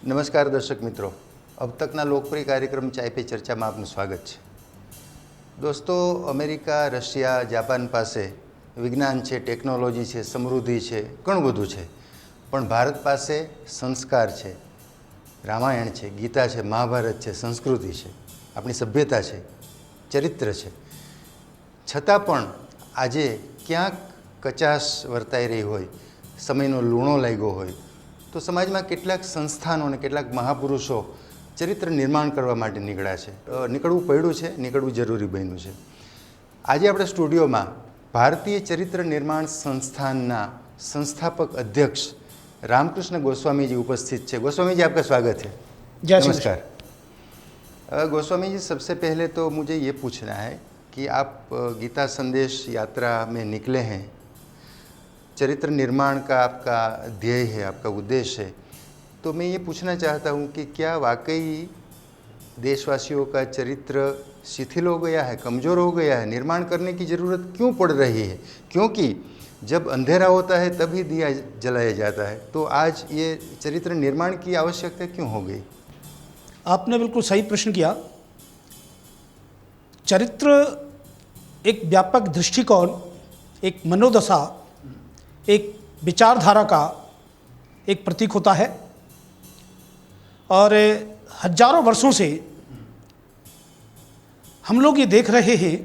નમસ્કાર દર્શક મિત્રો, अब तकના લોકપ્રિય કાર્યક્રમ ચાય પે ચર્ચામાં આપનું સ્વાગત છે। દોસ્તો, અમેરિકા, રશિયા, જાપાન પાસે વિજ્ઞાન છે, ટેકનોલોજી છે, સમૃદ્ધિ છે, ઘણું બધું છે, પણ ભારત પાસે સંસ્કાર છે, રામાયણ છે, ગીતા છે, મહાભારત છે, સંસ્કૃતિ છે, આપણી સભ્યતા છે, ચરિત્ર છે। છતાં પણ આજે ક્યાંક કચાશ વર્તાઈ રહી હોય, સમયનો લૂણો લાગ્યો હોય, તો સમાજમાં કેટલાક સંસ્થાનો અને કેટલાક મહાપુરુષો ચરિત્ર નિર્માણ કરવા માટે નીકળ્યા છે। નીકળવું પડ્યું છે, નીકળવું જરૂરી બન્યું છે। આજે આપણે સ્ટુડિયોમાં ભારતીય ચરિત્ર નિર્માણ સંસ્થાનના संस्थापक अध्यक्ष रामकृष्ण गोस्वामी जी उपस्थित है। गोस्वामी जी, आपका स्वागत है। नमस्कार। गोस्वामी जी, सबसे पहले तो मुझे ये पूछना है कि आप गीता संदेश यात्रा में निकले हैं, चरित्र निर्माण का आपका ध्येय है, आपका उद्देश्य है, तो मैं ये पूछना चाहता हूँ कि क्या वाकई देशवासियों का चरित्र शिथिल हो गया है, कमज़ोर हो गया है? निर्माण करने की ज़रूरत क्यों पड़ रही है? क्योंकि जब अंधेरा होता है तभी दिया जलाया जाता है, तो आज ये चरित्र निर्माण की आवश्यकता क्यों हो गई? आपने बिल्कुल सही प्रश्न किया। चरित्र एक व्यापक दृष्टिकोण, एक मनोदशा, एक विचारधारा का एक प्रतीक होता है और हजारों वर्षों से हम लोग ये देख रहे हैं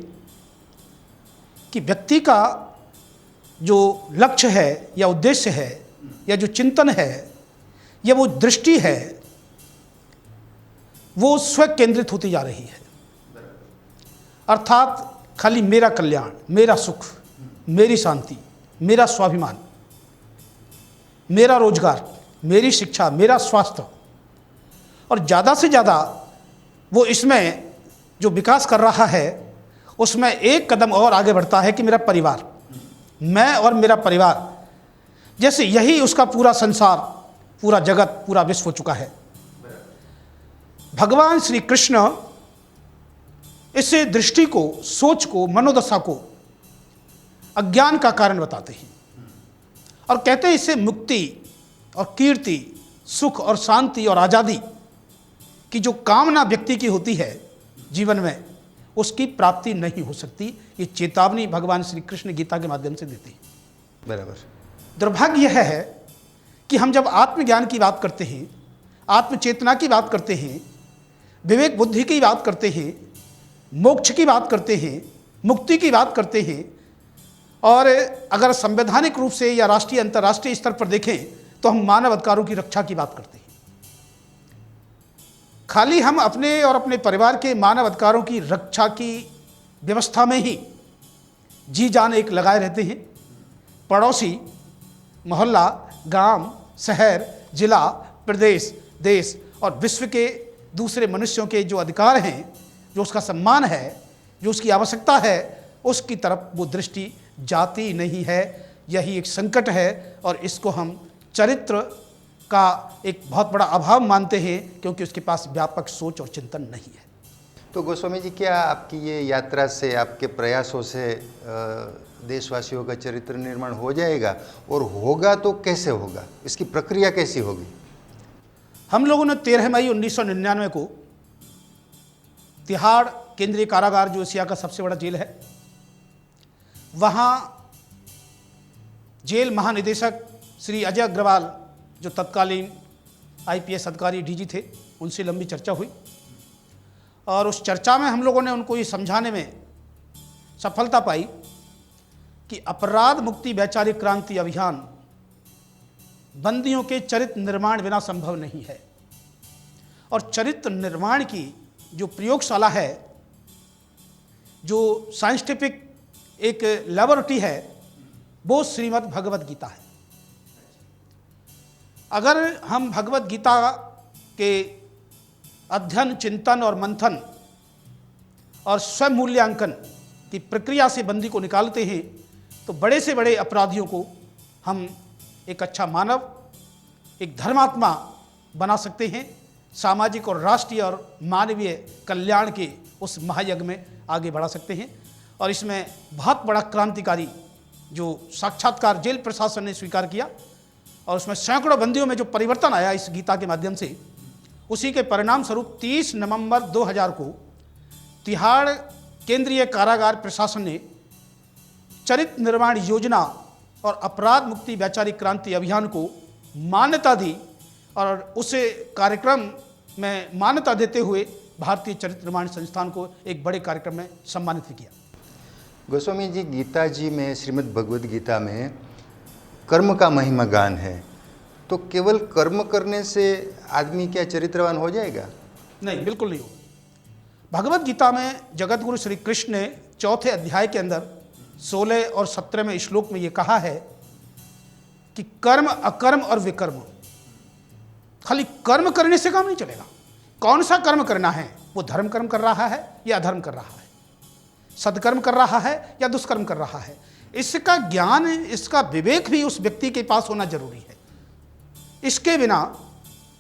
कि व्यक्ति का जो लक्ष्य है या उद्देश्य है या जो चिंतन है या वो दृष्टि है, वो स्व केंद्रित होती जा रही है। अर्थात खाली मेरा कल्याण, मेरा सुख, मेरी शांति, मेरा स्वाभिमान, मेरा रोजगार, मेरी शिक्षा, मेरा स्वास्थ्य, और ज़्यादा से ज़्यादा वो इसमें जो विकास कर रहा है उसमें एक कदम और आगे बढ़ता है कि मेरा परिवार, मैं और मेरा परिवार, जैसे यही उसका पूरा संसार, पूरा जगत, पूरा विश्व हो चुका है। भगवान श्री कृष्ण इस दृष्टि को, सोच को, मनोदशा को अज्ञान का कारण बताते हैं और कहते हैं इससे मुक्ति और कीर्ति, सुख और शांति और आज़ादी की जो कामना व्यक्ति की होती है जीवन में, उसकी प्राप्ति नहीं हो सकती। ये चेतावनी भगवान श्री कृष्ण गीता के माध्यम से देते हैं। बराबर। दुर्भाग्य यह है कि हम जब आत्मज्ञान की बात करते हैं, आत्मचेतना की बात करते हैं, विवेक बुद्धि की बात करते हैं, मोक्ष की बात करते हैं, मुक्ति की बात करते हैं, और अगर संवैधानिक रूप से या राष्ट्रीय अंतर्राष्ट्रीय स्तर पर देखें तो हम मानव अधिकारों की रक्षा की बात करते हैं। खाली हम अपने और अपने परिवार के मानव अधिकारों की रक्षा की व्यवस्था में ही जी जान एक लगाए रहते हैं। पड़ोसी, मोहल्ला, गांव, शहर, जिला, प्रदेश, देश और विश्व के दूसरे मनुष्यों के जो अधिकार हैं, जो उसका सम्मान है, जो उसकी आवश्यकता है, उसकी तरफ वो दृष्टि जाती नहीं है। यही एक संकट है और इसको हम चरित्र का एक बहुत बड़ा अभाव मानते हैं, क्योंकि उसके पास व्यापक सोच और चिंतन नहीं है। तो गोस्वामी जी, क्या आपकी ये यात्रा से, आपके प्रयासों से देशवासियों का चरित्र निर्माण हो जाएगा? और होगा तो कैसे होगा? इसकी प्रक्रिया कैसी होगी? हम लोगों ने 13 मई 1999 को तिहाड़ केंद्रीय कारागार, जो एशिया का सबसे बड़ा जेल है, वहाँ जेल महानिदेशक श्री अजय अग्रवाल, जो तत्कालीन IPS अधिकारी DG थे, उनसे लंबी चर्चा हुई और उस चर्चा में हम लोगों ने उनको ये समझाने में सफलता पाई कि अपराध मुक्ति वैचारिक क्रांति अभियान बंदियों के चरित्र निर्माण बिना संभव नहीं है। और चरित्र निर्माण की जो प्रयोगशाला है, जो साइंटिफिक एक लैबोरेटरी है, वो श्रीमद् भगवद गीता है। अगर हम भगवद गीता के अध्ययन, चिंतन और मंथन और स्वयं मूल्यांकन की प्रक्रिया से बंदी को निकालते हैं तो बड़े से बड़े अपराधियों को हम एक अच्छा मानव, एक धर्मात्मा बना सकते हैं। सामाजिक और राष्ट्रीय और मानवीय कल्याण के उस महायज्ञ में आगे बढ़ा सकते हैं और इसमें बहुत बड़ा क्रांतिकारी जो साक्षात्कार जेल प्रशासन ने स्वीकार किया और उसमें सैकड़ों बंदियों में जो परिवर्तन आया इस गीता के माध्यम से, उसी के परिणाम स्वरूप 30 नवंबर 2000 को तिहाड़ केंद्रीय कारागार प्रशासन ने चरित्र निर्माण योजना और अपराध मुक्ति वैचारिक क्रांति अभियान को मान्यता दी और उसे कार्यक्रम में मान्यता देते हुए भारतीय चरित्र निर्माण संस्थान को एक बड़े कार्यक्रम में सम्मानित भी किया। गोस्वामी जी, गीता जी में, श्रीमद् भगवद गीता में कर्म का महिमा गान है, तो केवल कर्म करने से आदमी क्या चरित्रवान हो जाएगा? नहीं, बिल्कुल नहीं हो। भगवद गीता में जगत गुरु श्री कृष्ण ने 4थे अध्याय के अंदर 16 और 17वें श्लोक में ये कहा है कि कर्म, अकर्म और विकर्म, खाली कर्म करने से काम नहीं चलेगा। कौन सा कर्म करना है? वो धर्म कर्म कर रहा है या अधर्म कर रहा है, सदकर्म कर रहा है या दुष्कर्म कर रहा है, इसका ज्ञान, इसका विवेक भी उस व्यक्ति के पास होना जरूरी है। इसके बिना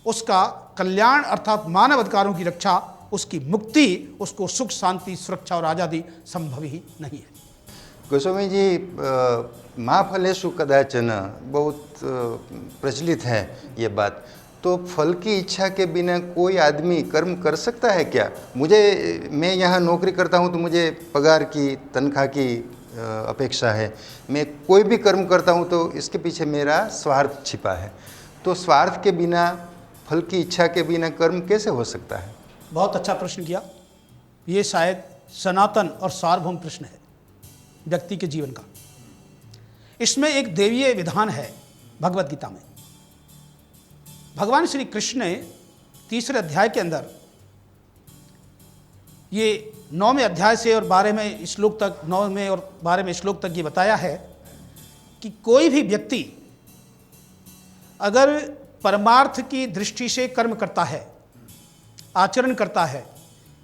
उसका कल्याण अर्थात मानव अधिकारों की रक्षा, उसकी मुक्ति, उसको सुख शांति सुरक्षा और आज़ादी संभव ही नहीं है। गोस्वामी जी, मा फलेषु कदाचन बहुत प्रचलित है ये बात, तो फल की इच्छा के बिना कोई आदमी कर्म कर सकता है क्या? मैं यहाँ नौकरी करता हूँ तो मुझे पगार की, तनख्वाह की अपेक्षा है, मैं कोई भी कर्म करता हूँ तो इसके पीछे मेरा स्वार्थ छिपा है, तो स्वार्थ के बिना, फल की इच्छा के बिना कर्म कैसे हो सकता है? बहुत अच्छा प्रश्न किया। ये शायद सनातन और सार्वभौम प्रश्न है व्यक्ति के जीवन का। इसमें एक देवीय विधान है भगवद गीता में। भगवान श्री कृष्ण ने 3रे अध्याय के अंदर ये 9वें अध्याय से और 12वें श्लोक तक, 9वें और 12वें श्लोक तक ये बताया है कि कोई भी व्यक्ति अगर परमार्थ की दृष्टि से कर्म करता है, आचरण करता है,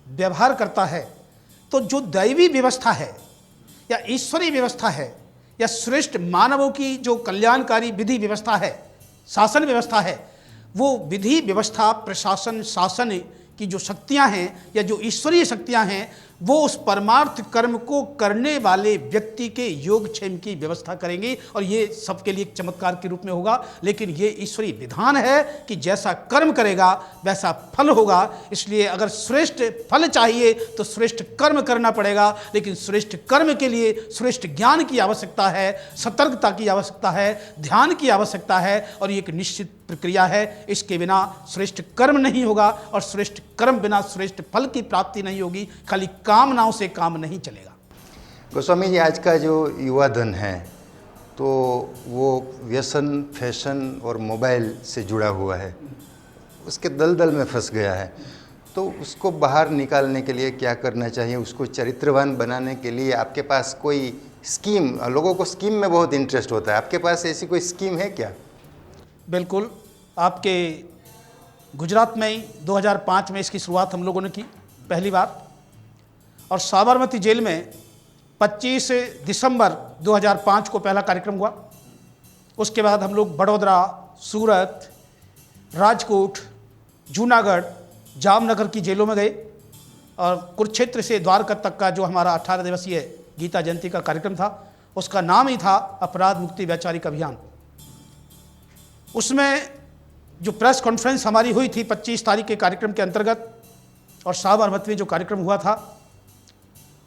व्यवहार करता है, तो जो दैवी व्यवस्था है या ईश्वरीय व्यवस्था है या श्रेष्ठ मानवों की जो कल्याणकारी विधि व्यवस्था है, शासन व्यवस्था है, वो विधि व्यवस्था, प्रशासन, शासन की जो शक्तियां हैं या जो ईश्वरीय शक्तियां हैं, वो उस परमार्थ कर्म को करने वाले व्यक्ति के योगक्षेम की व्यवस्था करेंगी और ये सबके लिए एक चमत्कार के रूप में होगा। लेकिन ये ईश्वरीय विधान है कि जैसा कर्म करेगा वैसा फल होगा। इसलिए अगर श्रेष्ठ फल चाहिए तो श्रेष्ठ कर्म करना पड़ेगा, लेकिन श्रेष्ठ कर्म के लिए श्रेष्ठ ज्ञान की आवश्यकता है, सतर्कता की आवश्यकता है, ध्यान की आवश्यकता है और ये एक निश्चित प्रक्रिया है। इसके बिना श्रेष्ठ कर्म नहीं होगा और श्रेष्ठ कर्म बिना श्रेष्ठ फल की प्राप्ति नहीं होगी। खाली कामनाओं से काम नहीं चलेगा। गोस्वामी जी, आज का जो युवा धन है तो वो व्यसन, फैशन और मोबाइल से जुड़ा हुआ है, उसके दलदल में फंस गया है, तो उसको बाहर निकालने के लिए क्या करना चाहिए? उसको चरित्रवान बनाने के लिए आपके पास कोई स्कीम? लोगों को स्कीम में बहुत इंटरेस्ट होता है, आपके पास ऐसी कोई स्कीम है क्या? बिल्कुल, आपके गुजरात में ही 2005 में इसकी शुरुआत हम लोगों ने की पहली बार, और साबरमती जेल में 25 दिसंबर 2005 को पहला कार्यक्रम हुआ। उसके बाद हम लोग बड़ौदा, सूरत, राजकोट, जूनागढ़, जामनगर की जेलों में गए और कुरुक्षेत्र से द्वारका तक का जो हमारा 18 दिवसीय गीता जयंती का कार्यक्रम था, उसका नाम ही था अपराध मुक्ति वैचारिक अभियान। उसमें जो प्रेस कॉन्फ्रेंस हमारी हुई थी 25 तारीख के कार्यक्रम के अंतर्गत, और साबरमती में जो कार्यक्रम हुआ था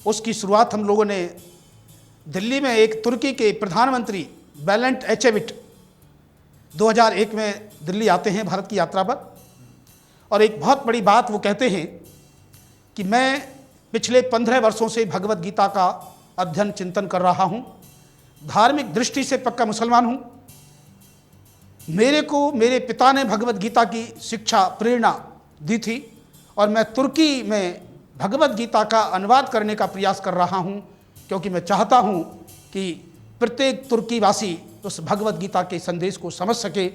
उसकी शुरुआत हम लोगों ने दिल्ली में एक तुर्की के प्रधानमंत्री बेलेंट एचेविट 2001 में दिल्ली आते हैं भारत की यात्रा पर, और एक बहुत बड़ी बात वो कहते हैं कि मैं पिछले 15 वर्षों से भगवद गीता का अध्ययन चिंतन कर रहा हूँ, धार्मिक दृष्टि से पक्का मुसलमान हूँ, मेरे को मेरे पिता ने भगवद गीता की शिक्षा प्रेरणा दी थी और मैं तुर्की में भगवद गीता का अनुवाद करने का प्रयास कर रहा हूं, क्योंकि मैं चाहता हूं कि प्रत्येक तुर्की वासी उस भगवद गीता के संदेश को समझ सके।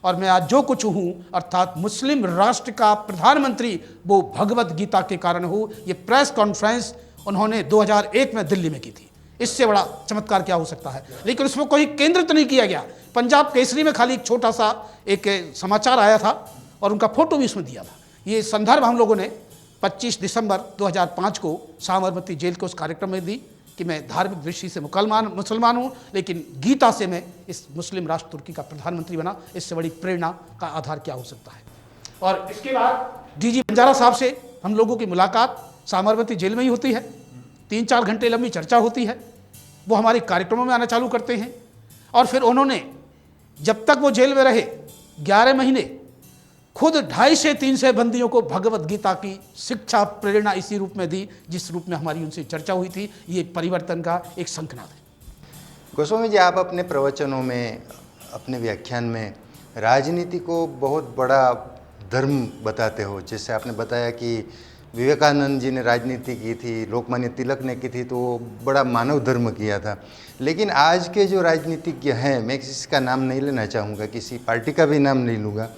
और मैं आज जो कुछ हूं अर्थात मुस्लिम राष्ट्र का प्रधानमंत्री, वो भगवद गीता के कारण हूँ। ये प्रेस कॉन्फ्रेंस उन्होंने 2001 में दिल्ली में की थी। इससे बड़ा चमत्कार क्या हो सकता है? लेकिन उसमें कोई केंद्रित नहीं किया गया। पंजाब केसरी में खाली एक छोटा सा एक समाचार आया था और उनका फोटो भी उसमें दिया था। ये संदर्भ हम लोगों ने 25 दिसंबर 2005 को साबरमती जेल के उस कार्यक्रम में दी कि मैं धार्मिक दृष्टि से मुसलमान हूँ, लेकिन गीता से मैं इस मुस्लिम राष्ट्र तुर्की का प्रधानमंत्री बना। इससे बड़ी प्रेरणा का आधार क्या हो सकता है। और इसके बाद डीजी बंजारा साहब से हम लोगों की मुलाकात साबरमती जेल में ही होती है। 3-4 घंटे लंबी चर्चा होती है। वो हमारे कार्यक्रमों में आना चालू करते हैं और फिर उन्होंने जब तक वो जेल में रहे 11 महीने खुद 250 से 300 बंदियों को भगवत गीता की शिक्षा प्रेरणा इसी रूप में दी जिस रूप में हमारी उनसे चर्चा हुई थी। ये परिवर्तन का एक संकनाद है। गोस्वामी जी, आप अपने प्रवचनों में, अपने व्याख्यान में राजनीति को बहुत बड़ा धर्म बताते हो। जैसे आपने बताया कि विवेकानंद जी ने राजनीति की थी, लोकमान्य तिलक ने की थी, तो वो बड़ा मानव धर्म किया था। लेकिन आज के जो राजनीतिज्ञ हैं, मैं किसी का नाम नहीं लेना चाहूँगा, किसी पार्टी का भी नाम नहीं लूँगा,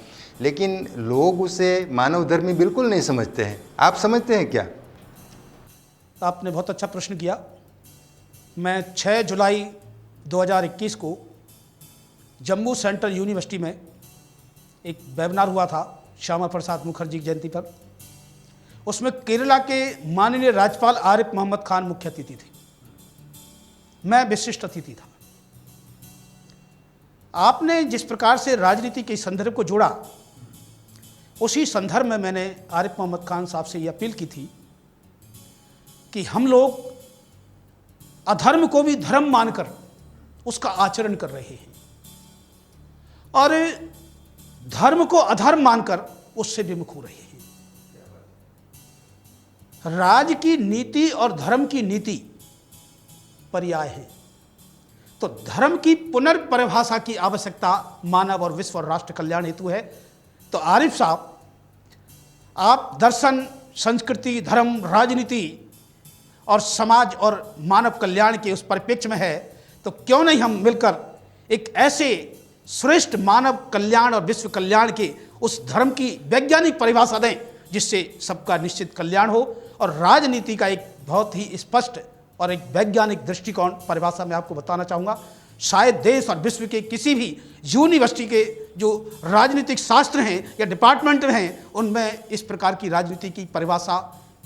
लेकिन लोग उसे मानव धर्मी बिल्कुल नहीं समझते हैं। आप समझते हैं क्या? आपने बहुत अच्छा प्रश्न किया। मैं 6 जुलाई 2021 को जम्मू सेंट्रल यूनिवर्सिटी में एक वेबिनार हुआ था श्यामा प्रसाद मुखर्जी की जयंती पर। उसमें केरला के माननीय राज्यपाल आरिफ मोहम्मद खान मुख्य अतिथि थे। मैं विशिष्ट अतिथि था। आपने जिस प्रकार से राजनीति के संदर्भ को जोड़ा, उसी संदर्भ में मैंने आरिफ मोहम्मद खान साहब से यह अपील की थी कि हम लोग अधर्म को भी धर्म मानकर उसका आचरण कर रहे हैं और धर्म को अधर्म मानकर उससे विमुख हो रहे हैं। राज की नीति और धर्म की नीति पर्याय है, तो धर्म की पुनर्परिभाषा की आवश्यकता मानव और विश्व और राष्ट्र कल्याण हेतु है। तो आरिफ साहब, आप दर्शन, संस्कृति, धर्म, राजनीति और समाज और मानव कल्याण के उस परिप्रेक्ष्य में है, तो क्यों नहीं हम मिलकर एक ऐसे श्रेष्ठ मानव कल्याण और विश्व कल्याण के उस धर्म की वैज्ञानिक परिभाषा दें जिससे सबका निश्चित कल्याण हो। और राजनीति का एक बहुत ही स्पष्ट और एक वैज्ञानिक दृष्टिकोण परिभाषा में आपको बताना चाहूँगा। शायद देश और विश्व के किसी भी यूनिवर्सिटी के जो राजनीतिक शास्त्र हैं या डिपार्टमेंट हैं, उनमें इस प्रकार की राजनीति की परिभाषा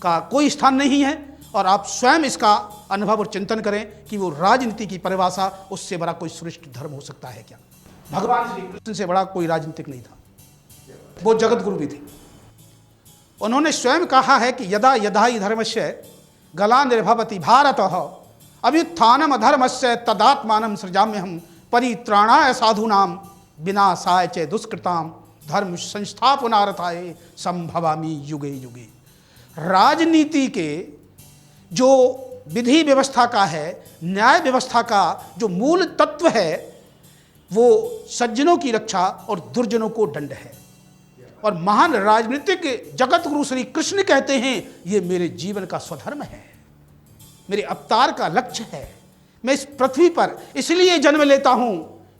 का कोई स्थान नहीं है। और आप स्वयं इसका अनुभव और चिंतन करें कि वो राजनीति की परिभाषा, उससे बड़ा कोई श्रेष्ठ धर्म हो सकता है क्या? भगवान श्री कृष्ण से बड़ा कोई राजनीतिक नहीं था। वो जगत गुरु भी थे। उन्होंने स्वयं कहा है कि यदा यदा ही धर्मस्य गला निर्भवति भारत अभ्युत्थानम अधर्मस्य तदात्मानं सृजाम्यहं परित्राणाय साधूनां विनाशाय च दुष्कृतां धर्म संस्थापनार्थाय संभवामि युगे युगे। राजनीति के जो विधि व्यवस्था का है, न्याय व्यवस्था का जो मूल तत्व है, वो सज्जनों की रक्षा और दुर्जनों को दंड है। और महान राजनीतिक जगत गुरु श्री कृष्ण कहते हैं, ये मेरे जीवन का स्वधर्म है, मेरे अवतार का लक्ष्य है। मैं इस पृथ्वी पर इसलिए जन्म लेता हूं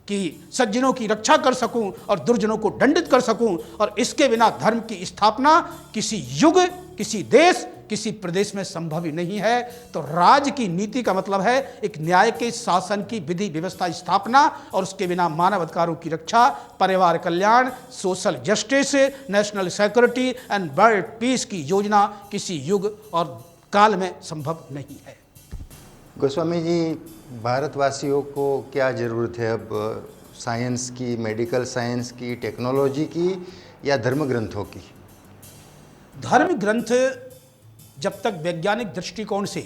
कि सज्जनों की रक्षा कर सकूं और दुर्जनों को दंडित कर सकूं। और इसके बिना धर्म की स्थापना किसी युग, किसी देश, किसी प्रदेश में संभव ही नहीं है। तो राज की नीति का मतलब है एक न्याय के शासन की विधि व्यवस्था स्थापना, और उसके बिना मानव अधिकारों की रक्षा, परिवार कल्याण, social justice, national security and world peace की योजना किसी युग और काल में संभव नहीं है। गोस्वामी जी, भारतवासियों को क्या ज़रूरत है अब? साइंस की, मेडिकल साइंस की, टेक्नोलॉजी की, या धर्म ग्रंथों की? धर्म ग्रंथ जब तक वैज्ञानिक दृष्टिकोण से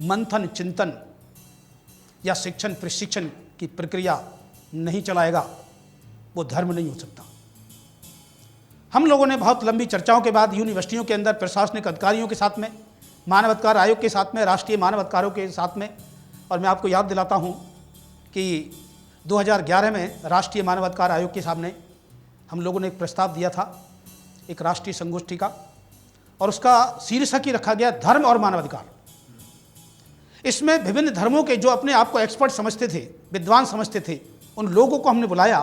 मंथन, चिंतन या शिक्षण प्रशिक्षण की प्रक्रिया नहीं चलाएगा, वो धर्म नहीं हो सकता। हम लोगों ने बहुत लंबी चर्चाओं के बाद यूनिवर्सिटियों के अंदर प्रशासनिक अधिकारियों के साथ में, मानवाधिकार आयोग के साथ में, राष्ट्रीय मानवाधिकारों के साथ में, और मैं आपको याद दिलाता हूँ कि 2011 में राष्ट्रीय मानवाधिकार आयोग के सामने हम लोगों ने एक प्रस्ताव दिया था एक राष्ट्रीय संगोष्ठी का, और उसका शीर्षक ही रखा गया धर्म और मानवाधिकार। इसमें विभिन्न धर्मों के जो अपने आप को एक्सपर्ट समझते थे, विद्वान समझते थे, उन लोगों को हमने बुलाया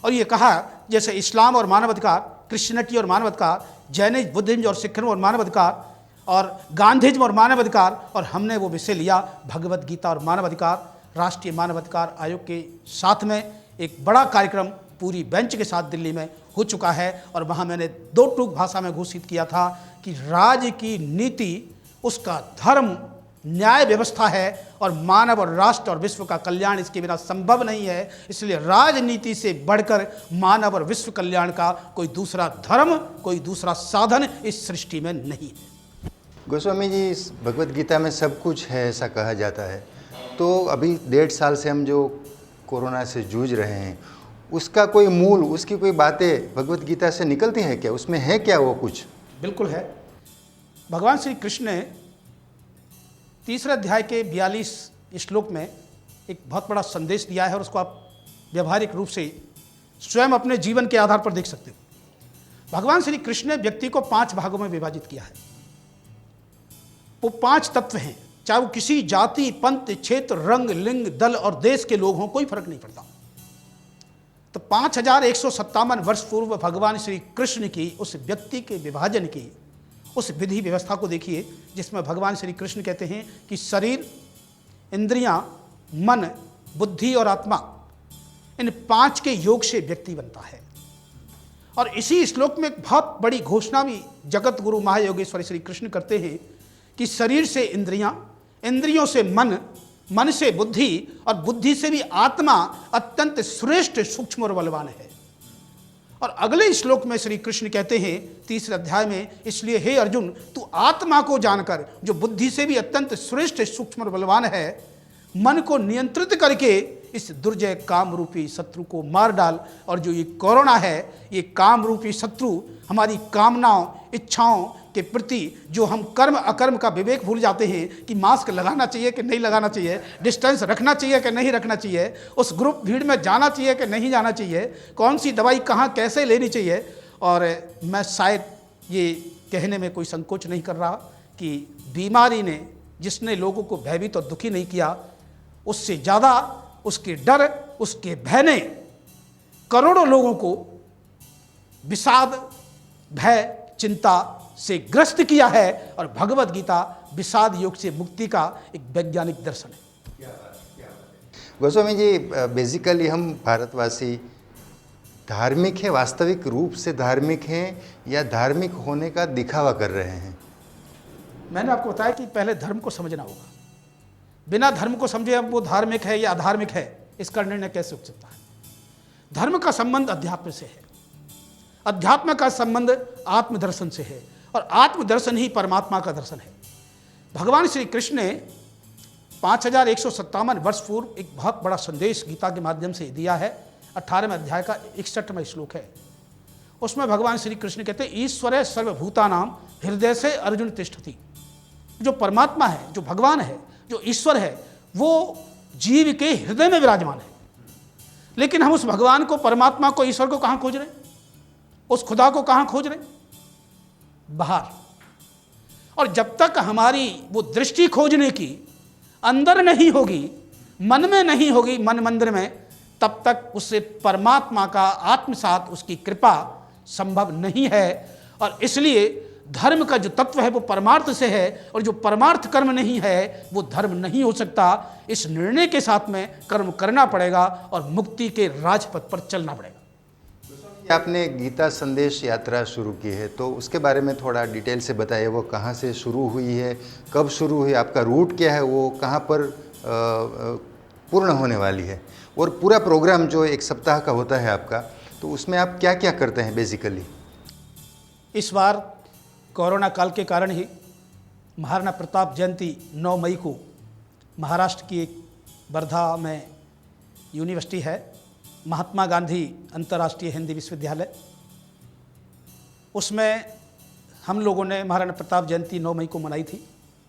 और ये कहा, जैसे इस्लाम और मानवाधिकार, क्रिश्चियनिटी और मानवाधिकार, जैनिज्म, बुद्धिज्म और सिखिज्म और मानवाधिकार, और गांधीज्म और मानवाधिकार, और हमने वो विषय लिया भगवत गीता और मानवाधिकार। राष्ट्रीय मानवाधिकार आयोग के साथ में एक बड़ा कार्यक्रम पूरी बेंच के साथ दिल्ली में हो चुका है, और वहाँ मैंने 2 टूक भाषा में घोषित किया था कि राज्य की नीति, उसका धर्म न्याय व्यवस्था है और मानव और राष्ट्र और विश्व का कल्याण इसके बिना संभव नहीं है। इसलिए राजनीति से बढ़कर मानव और विश्व कल्याण का कोई दूसरा धर्म, कोई दूसरा साधन इस सृष्टि में नहीं है। गोस्वामी जी, इस भगवत गीता में सब कुछ है ऐसा कहा जाता है, तो अभी 1.5 साल से हम जो कोरोना से जूझ रहे हैं, उसका कोई मूल, उसकी कोई बातें भगवत गीता से निकलती हैं क्या? उसमें है क्या वो कुछ? बिल्कुल है। भगवान श्री कृष्ण ने 3 अध्याय के 42 श्लोक में एक बहुत बड़ा संदेश दिया है और उसको आप व्यवहारिक रूप से स्वयं अपने जीवन के आधार पर देख सकते हो। भगवान श्री कृष्ण ने व्यक्ति को 5 भागों में विभाजित किया है। वो 5 तत्व हैं, चाहे वो किसी जाति, पंथ, क्षेत्र, रंग, लिंग, दल और देश के लोग हों, कोई फर्क नहीं पड़ता। तो 5157 वर्ष पूर्व भगवान श्री कृष्ण की उस व्यक्ति के विभाजन की उस विधि व्यवस्था को देखिए, जिसमें भगवान श्री कृष्ण कहते हैं कि शरीर, इंद्रियां, मन, बुद्धि और आत्मा, इन 5 के योग से व्यक्ति बनता है। और इसी श्लोक में एक बहुत बड़ी घोषणा भी जगत गुरु महायोगेश्वर श्री कृष्ण करते हैं कि शरीर से इंद्रियां, इंद्रियों से मन, मन से बुद्धि और बुद्धि से भी आत्मा अत्यंत श्रेष्ठ, सूक्ष्म और बलवान है। और अगले श्लोक में श्री कृष्ण कहते हैं 3 अध्याय में, इसलिए हे अर्जुन, तू आत्मा को जानकर, जो बुद्धि से भी अत्यंत श्रेष्ठ, सूक्ष्म और बलवान है, मन को नियंत्रित करके इस दुर्जय काम रूपी शत्रु को मार डाल। और जो ये कोरोना है, ये काम रूपी शत्रु हमारी कामनाओं, इच्छाओं के प्रति जो हम कर्म अकर्म का विवेक भूल जाते हैं कि मास्क लगाना चाहिए कि नहीं लगाना चाहिए, डिस्टेंस रखना चाहिए कि नहीं रखना चाहिए, उस ग्रुप भीड़ में जाना चाहिए कि नहीं जाना चाहिए, कौन सी दवाई कहाँ कैसे लेनी चाहिए। और मैं शायद ये कहने में कोई संकोच नहीं कर रहा कि बीमारी ने जिसने लोगों को भयभीत और दुखी नहीं किया, उससे ज़्यादा उसके डर, उसके भय ने करोड़ों लोगों को विषाद, भय, चिंता से ग्रस्त किया है। और भगवत गीता विषाद योग से मुक्ति का एक वैज्ञानिक दर्शन है। गोस्वामी जी, बेसिकली हम भारतवासी धार्मिक हैं, वास्तविक रूप से धार्मिक हैं, या धार्मिक होने का दिखावा कर रहे हैं? मैंने आपको बताया कि पहले धर्म को समझना होगा। बिना धर्म को समझे अब वो धार्मिक है या अधार्मिक है, इसका निर्णय कैसे हो सकता है? धर्म का संबंध अध्यात्म से है, अध्यात्म का संबंध आत्मदर्शन से है, और आत्मदर्शन ही परमात्मा का दर्शन है। भगवान श्री कृष्ण ने 5157 वर्ष पूर्व एक बहुत बड़ा संदेश गीता के माध्यम से दिया है। 18वें अध्याय का 61वां श्लोक है। उसमें भगवान श्री कृष्ण कहते हैं, ईश्वर सर्वभूतानां हृदय से अर्जुन तिष्ठति। जो परमात्मा है, जो भगवान है, जो ईश्वर है, वो जीव के हृदय में विराजमान है। लेकिन हम उस भगवान को, परमात्मा को, ईश्वर को कहाँ खोज रहे हैं? उस खुदा को कहाँ खोज रहे हैं? बाहर। और जब तक हमारी वो दृष्टि खोजने की अंदर नहीं होगी, मन में नहीं होगी, मन मंदिर में, तब तक उससे परमात्मा का आत्मसात, उसकी कृपा संभव नहीं है। और इसलिए धर्म का जो तत्व है वो परमार्थ से है, और जो परमार्थ कर्म नहीं है वो धर्म नहीं हो सकता। इस निर्णय के साथ में कर्म करना पड़ेगा और मुक्ति के राजपथ पर चलना पड़ेगा। आपने गीता संदेश यात्रा शुरू की है, तो उसके बारे में थोड़ा डिटेल से बताइए। वो कहाँ से शुरू हुई है, कब शुरू हुई, आपका रूट क्या है, वो कहाँ पर पूर्ण होने वाली है, और पूरा प्रोग्राम जो 1 सप्ताह का होता है आपका, तो उसमें आप क्या क्या करते हैं बेसिकली? इस बार कोरोना काल के कारण ही महाराणा प्रताप जयंती 9 मई को महाराष्ट्र की एक वर्धा में यूनिवर्सिटी है, महात्मा गांधी अंतर्राष्ट्रीय हिंदी विश्वविद्यालय, उसमें हम लोगों ने महाराणा प्रताप जयंती 9 मई को मनाई थी।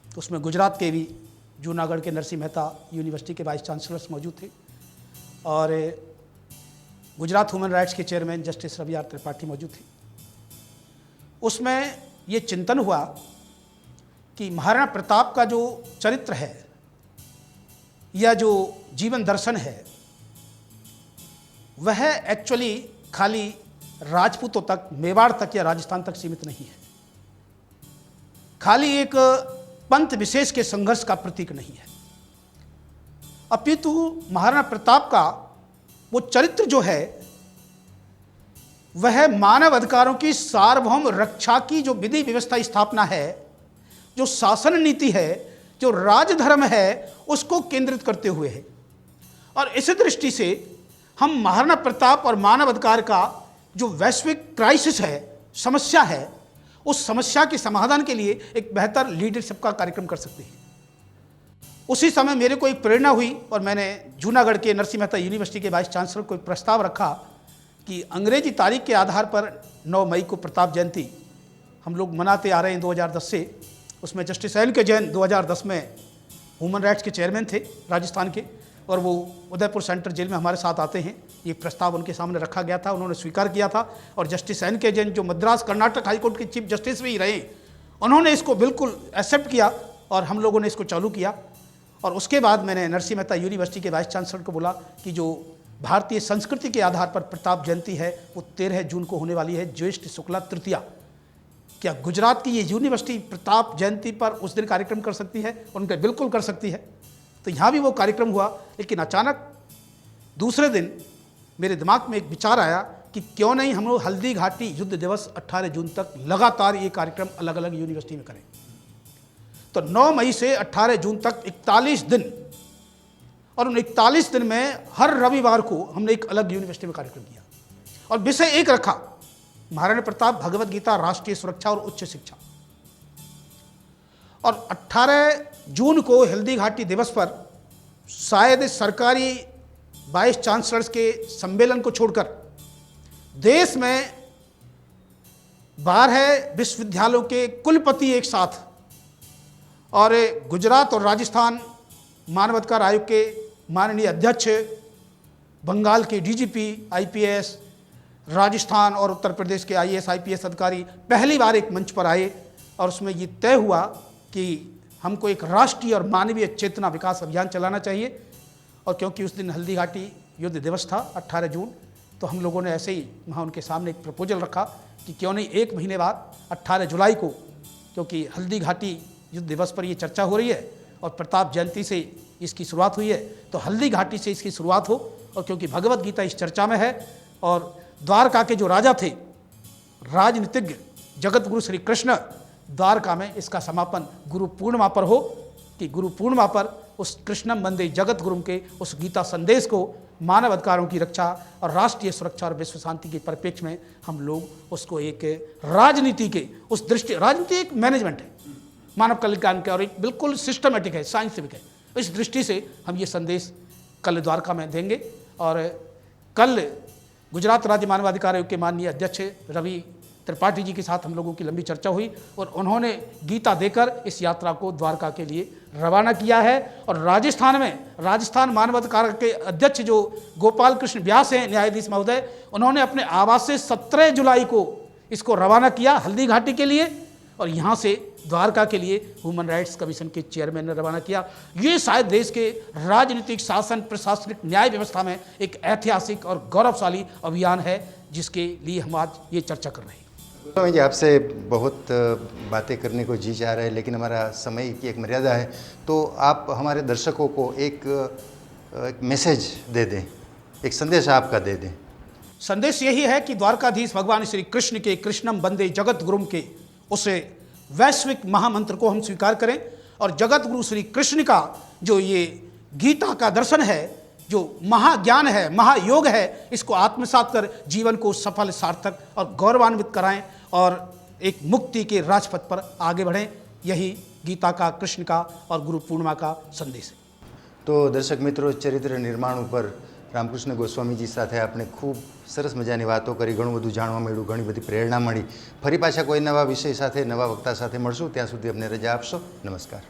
तो उसमें गुजरात के भी, जूनागढ़ के नरसिंह मेहता यूनिवर्सिटी के वाइस चांसलर्स मौजूद थे, और गुजरात ह्यूमन राइट्स के chairman justice Ravi R Tripathi मौजूद थे। उसमें ये चिंतन हुआ कि महाराणा प्रताप का जो चरित्र है या जो जीवन दर्शन है, वह एक्चुअली खाली राजपूतों तक, मेवाड़ तक या राजस्थान तक सीमित नहीं है, खाली एक पंथ विशेष के संघर्ष का प्रतीक नहीं है, अपितु महाराणा प्रताप का वो चरित्र जो है वह मानव अधिकारों की सार्वभौम रक्षा की जो विधि व्यवस्था स्थापना है, जो शासन नीति है, जो राजधर्म है उसको केंद्रित करते हुए है। और इसी दृष्टि से हम महाराणा प्रताप और मानवाधिकार का जो वैश्विक क्राइसिस है, समस्या है, उस समस्या के समाधान के लिए एक बेहतर लीडरशिप का कार्यक्रम कर सकते हैं। उसी समय मेरे को एक प्रेरणा हुई और मैंने जूनागढ़ के नरसिंह मेहता यूनिवर्सिटी के वाइस चांसलर को एक प्रस्ताव रखा कि अंग्रेजी तारीख के आधार पर 9 मई को प्रताप जयंती हम लोग मनाते आ रहे हैं 2010 से। उसमें जस्टिस एन के जैन 2010 में ह्यूमन राइट्स के चेयरमैन थे राजस्थान के, और वो उदयपुर सेंट्रल जेल में हमारे साथ आते हैं। ये प्रस्ताव उनके सामने रखा गया था, उन्होंने स्वीकार किया था। और जस्टिस एन के जैन जो मद्रास कर्नाटक हाईकोर्ट के चीफ जस्टिस भी रहे, उन्होंने इसको बिल्कुल एक्सेप्ट किया और हम लोगों ने इसको चालू किया। और उसके बाद मैंने नरसिंह मेहता यूनिवर्सिटी के वाइस चांसलर को बोला कि जो भारतीय संस्कृति के आधार पर प्रताप जयंती है वो 13 जून को होने वाली है, ज्येष्ठ शुक्ला तृतीया। क्या गुजरात की ये यूनिवर्सिटी प्रताप जयंती पर उस दिन कार्यक्रम कर सकती है? उनके बिल्कुल कर सकती है। तो यहाँ भी वो कार्यक्रम हुआ, लेकिन अचानक दूसरे दिन मेरे दिमाग में एक विचार आया कि क्यों नहीं हम लोग हल्दी घाटी युद्ध दिवस 18 जून तक लगातार ये कार्यक्रम अलग अलग यूनिवर्सिटी में करें। तो 9 मई से 18 जून तक 41 दिन, और उन 41 दिन में हर रविवार को हमने एक अलग यूनिवर्सिटी में कार्यक्रम किया और विषय एक रखा, महाराणा प्रताप, भगवत गीता, राष्ट्रीय सुरक्षा और उच्च शिक्षा। और 18 जून को हल्दी घाटी दिवस पर शायद सरकारी वाइस चांसलर्स के सम्मेलन को छोड़कर देश में 12 विश्वविद्यालयों के कुलपति एक साथ, और गुजरात और राजस्थान मानवाधिकार आयोग के माननीय अध्यक्ष, बंगाल के डीजीपी आईपीएस, राजस्थान और उत्तर प्रदेश के आईएएस आईपीएस अधिकारी पहली बार एक मंच पर आए। और उसमें ये तय हुआ कि हमको एक राष्ट्रीय और मानवीय चेतना विकास अभियान चलाना चाहिए। और क्योंकि उस दिन हल्दी घाटी युद्ध दिवस था 18 जून, तो हम लोगों ने ऐसे ही वहाँ उनके सामने एक प्रपोजल रखा कि क्यों नहीं 1 महीने बाद 18 जुलाई को, क्योंकि हल्दी घाटी युद्ध दिवस पर ये चर्चा हो रही है और प्रताप जयंती से इसकी शुरुआत हुई है, तो हल्दी घाटी से इसकी शुरुआत हो। और क्योंकि भगवत गीता इस चर्चा में है और द्वारका के जो राजा थे, राजनीतिज्ञ जगत गुरु श्री कृष्ण, द्वारका में इसका समापन गुरु पूर्णिमा पर हो, कि गुरु पूर्णिमा पर उस कृष्णम वंदे जगत गुरु के उस गीता संदेश को मानव अधिकारों की रक्षा और राष्ट्रीय सुरक्षा और विश्व शांति के परिप्रेक्ष्य में हम लोग उसको एक राजनीति के उस दृष्टि, राजनीति एक मैनेजमेंट है मानव कल्याण का और एक बिल्कुल सिस्टमेटिक है, साइंटिफिक है, इस दृष्टि से हम ये संदेश कल द्वारका में देंगे। और कल गुजरात राज्य मानवाधिकार आयोग के माननीय अध्यक्ष रवि त्रिपाठी जी के साथ हम लोगों की लंबी चर्चा हुई और उन्होंने गीता देकर इस यात्रा को द्वारका के लिए रवाना किया है। और राजस्थान में राजस्थान मानवाधिकार के अध्यक्ष जो गोपाल कृष्ण व्यास हैं, न्यायाधीश महोदय, उन्होंने अपने आवास से 17 जुलाई को इसको रवाना किया हल्दी घाटी के लिए, और यहाँ से द्वारका के लिए ह्यूमन राइट्स कमीशन के चेयरमैन ने रवाना किया। ये शायद देश के राजनीतिक, शासन, प्रशासनिक, न्याय व्यवस्था में एक ऐतिहासिक और गौरवशाली अभियान है, जिसके लिए हम आज ये चर्चा कर रहे हैं। स्वामी जी, आपसे बहुत बातें करने को जी चाह रहा है, लेकिन हमारा समय की एक मर्यादा है, तो आप हमारे दर्शकों को एक मैसेज दे दें, एक संदेश आपका दे दें। संदेश यही है कि द्वारकाधीश भगवान श्री कृष्ण के कृष्णम वंदे जगत गुरुम के उस वैश्विक महामंत्र को हम स्वीकार करें और जगत गुरु श्री कृष्ण का जो ये गीता का दर्शन है, जो महाज्ञान है, महायोग है, इसको आत्मसात कर जीवन को सफल, सार्थक और गौरवान्वित कराएं और एक मुक्ति के राजपथ पर आगे बढ़ें। यही गीता का, कृष्ण का और गुरु पूर्णिमा का संदेश है। तो दर्शक मित्रों, चरित्र निर्माण पर रामकृष्ण गोस्वामीजी સાથે આપણે ખૂબ સરસ મજાની વાતો કરી, ઘણું બધું જાણવા મળ્યું, ઘણી બધી પ્રેરણા મળી। ફરી પાછા કોઈ નવા વિષય સાથે, નવા વક્તા સાથે મળશું, ત્યાં સુધી અમને રજા આપશો। નમસ્કાર।